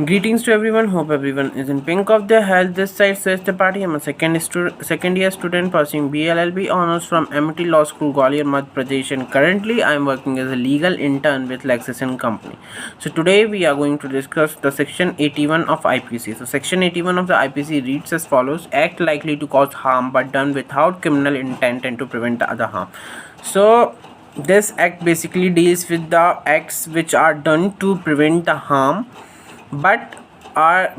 Greetings to everyone. Hope everyone is in pink of their health. This side says the party. I'm a second year student pursuing BLLB honors from MIT Law School, Gwalior, Madhya Pradesh, and currently I am working as a legal intern with Lexis & Company. So today we are going to discuss the section 81 of IPC. So section 81 of the IPC reads as follows: Act likely to cause harm but done without criminal intent and to prevent the other harm. So this act basically deals with the acts which are done to prevent the harm but are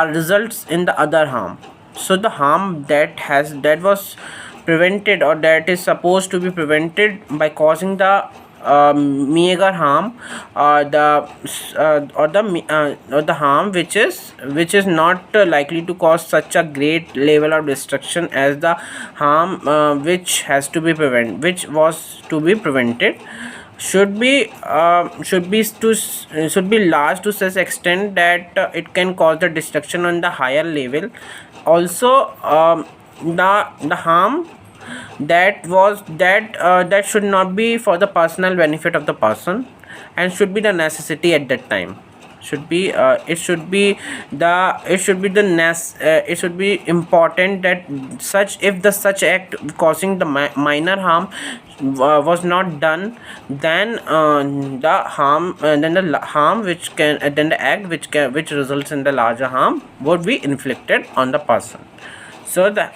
results in the other harm. So the harm that was prevented or that is supposed to be prevented by causing the meager harm, or the harm which is not likely to cause such a great level of destruction as the harm which was to be prevented should be large to such extent that it can cause the destruction on the higher level. Also, the harm that should not be for the personal benefit of the person and should be the necessity at that time. It should be important that such act causing the minor harm was not done, then the harm which can then the act which results in the larger harm would be inflicted on the person. So the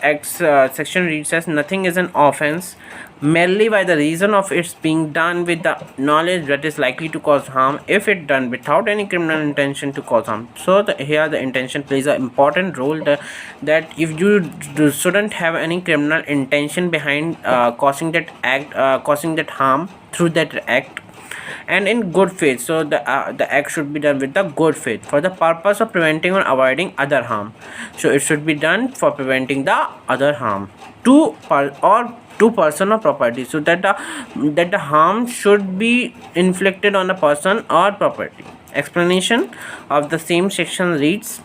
section reads as nothing is an offense merely by the reason of its being done with the knowledge that is likely to cause harm if it done without any criminal intention to cause harm. So here the intention plays an important role, that if you shouldn't have any criminal intention behind causing that harm through that act, and in good faith. So the act should be done with the good faith for the purpose of preventing or avoiding other harm. So it should be done for preventing the other harm to person or property, so that the harm should be inflicted on a person or property. Explanation of the same section reads: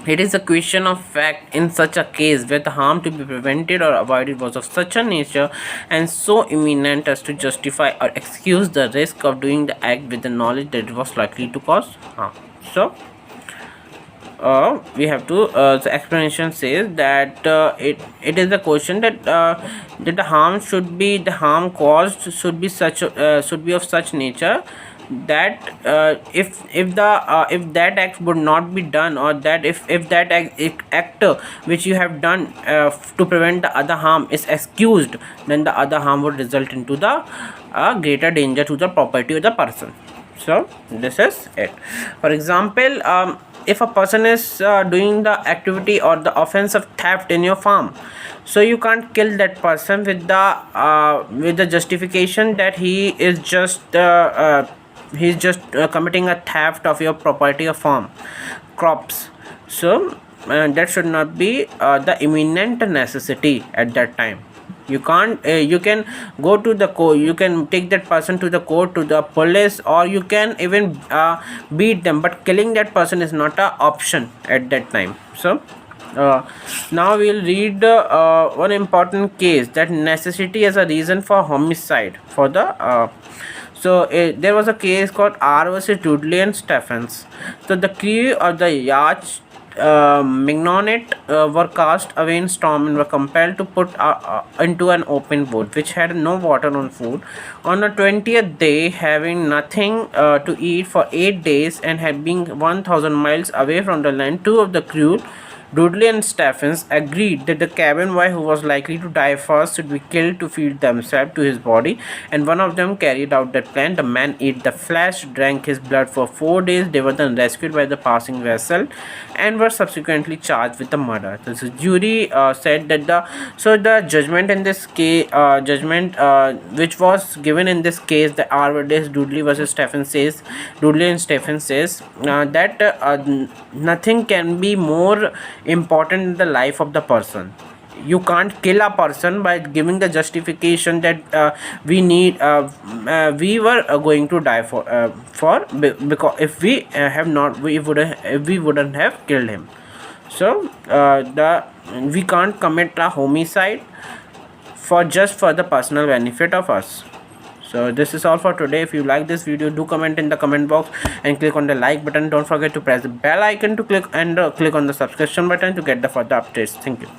it is a question of fact in such a case where the harm to be prevented or avoided was of such a nature and so imminent as to justify or excuse the risk of doing the act with the knowledge that it was likely to cause harm. So we have to the explanation says that it is a question that the harm caused should be of such nature that if that act would not be done, or that if that act which you have done to prevent the other harm is excused, then the other harm would result into the greater danger to the property of the person. So this is it. For example, if a person is doing the activity or the offense of theft in your farm, so you can't kill that person with the justification that he's just committing a theft of your property or farm crops. So that should not be the imminent necessity at that time. You can't you can go to the court, you can take that person to the court, to the police, or you can even beat them, but killing that person is not an option at that time. So now we'll read one important case, that necessity as a reason for homicide for the there was a case called R versus Dudley and Stephens. So the crew of the yacht Mignonet were cast away in storm and were compelled to put into an open boat which had no water or food. On the 20th day, having nothing to eat for 8 days and had been 1,000 miles away from the land, two of the crew, Dudley and Stephens, agreed that the cabin boy who was likely to die first should be killed to feed themselves to his body, and one of them carried out that plan. The man ate the flesh, drank his blood for 4 days. They were then rescued by the passing vessel and were subsequently charged with the murder. The jury said that the judgment in this case, which was given in this case, the R versus Dudley versus Stephens says, Dudley and Stephens says that nothing can be more important in the life of the person. You can't kill a person by giving the justification that we were going to die because if we wouldn't have killed him. So we can't commit a homicide for the personal benefit of us. So this is all for today. If you like this video, do comment in the comment box and click on the like button. Don't forget to press the bell icon to click on the subscription button to get the further updates. Thank you.